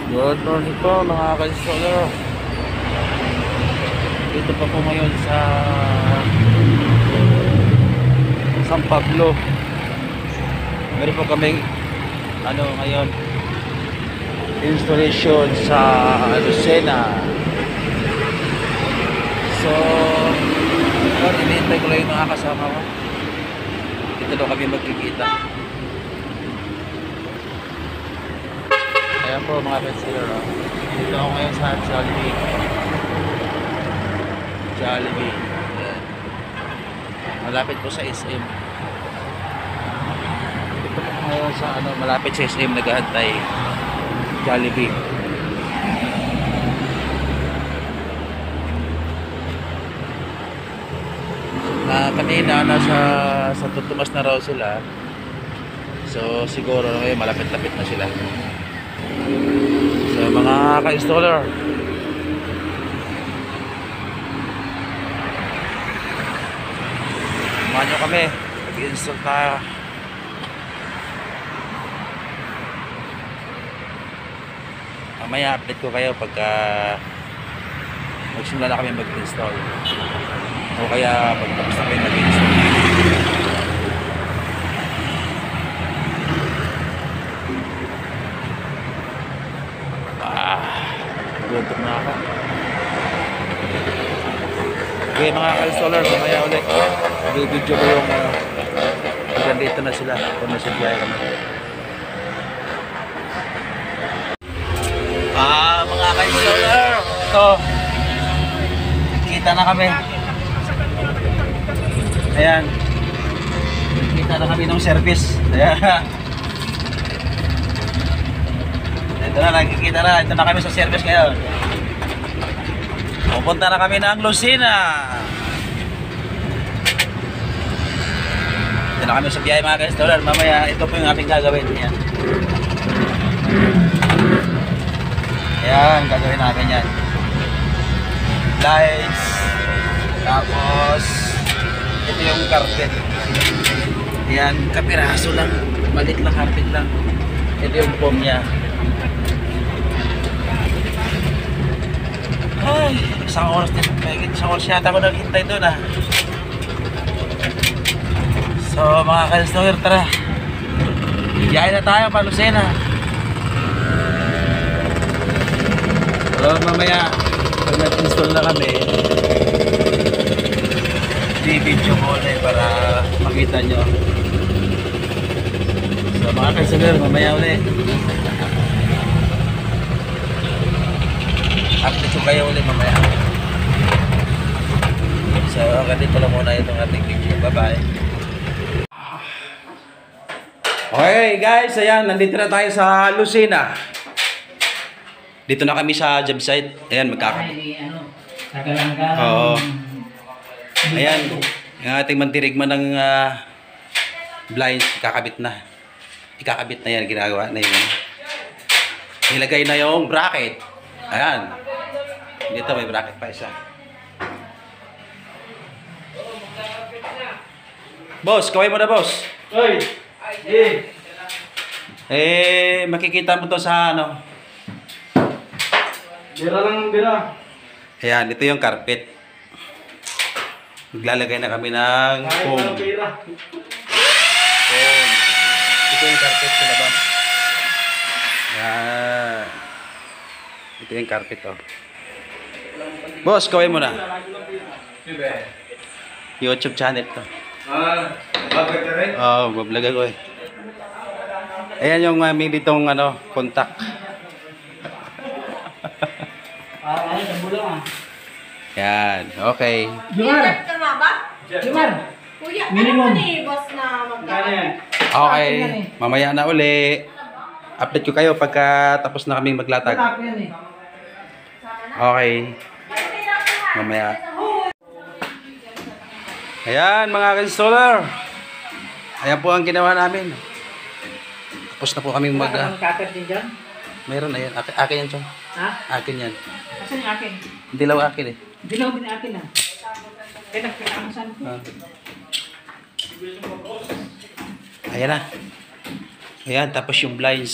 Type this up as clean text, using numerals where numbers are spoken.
Good morning po mga ka-installer. Dito pa po ngayon sa San Pablo. Meron po kaming ngayon installation sa Lucena. So hinihintay ko lang yung mga kasama ko. Dito daw kami magkikita. Ayan po mga ka-installer. Dito ako ngayon sa Jollibee. Jollibee. Ayan. Malapit po sa SM. Dito po ngayon sa malapit sa SM nag-aantay. Jollibee. Kanina sa tutumas na raw sila. So siguro ngayon malapit-lapit na sila. So mga ka-installer, samahan nyo kami, mag-install tayo. Mamaya update ko kayo pagka magsimula na kami mag-install o kaya pagtapos na kami mag-install. Gutom na ako. Okay mga ka-installer, mamaya ulit video ko yung dito na sila kung nasa biyahe kami. Mga ka-installer, ito kita na kami. Ayan, kita na kami ng service. Ayan. Ito na, nakikita na. Ito na kami sa service ngayon. Pupunta na kami ng Lucena. Ito na kami sa biyahe mga ka-installer. Mamaya, ito po yung ating gagawin. Ayan. Ayan, gagawin namin yan. Lights. Tapos, ito yung carpet. Ayan, kapiraso lang. Malit lang, carpet lang. Ito yung foam niya. Ay, isang oras din. Isang oras yata ako naghintay doon ah. So mga ka-installer, tara. Biyahe na tayo pa Lucena. So mamaya, pag nag-install na kami, i-video ko ulit para makita nyo. So mga ka-installer, mamaya ulit. Update ko kayo ulit mamaya. So ganito lang muna itong ating video. Bye bye. Okay guys, ayan, nandito na tayo sa Lucena. Dito na kami sa job site. Ayan, magkakabit. Oo. Ayan, yung ating mantirigma ng blinds, ikakabit na. Ikakabit na yan, ginagawa na yun. Nilagay na yung bracket. Ayan. Dito may bracket pa isa. Boss, kaway mo na boss. Oy! Makikita mo to sa Bira lang bira. Ayan, ito yung carpet. Maglalagay na kami ng foam. Foam. Ito yung carpet sa labas. Ayan. Ito yung carpet oh. Boss, kaway mo na. YouTube channel to. Babay ka rin? Oo, bablog ako eh. Ayan yung may ditong contact. Yan, okay. Jumar! Ka na ba? Jumar! Kuya, Minimum. ano ni boss na magkakaroon? Okay, mamaya na uli. Update ko kayo pagka tapos na kami maglatag. Okay. Mamaya. Ayan mga ka-installer. Ayan po ang ginawa namin. Tapos na po kami Ang cutter din dyan? Meron na yan. Akin yan, Chong. Ha? Akin yan. Asan yung akin? Hindi lang akin eh. Dilaw din akin ah. Kaya nagpinakasan ko. Ayan na. Ayan, tapos yung blinds.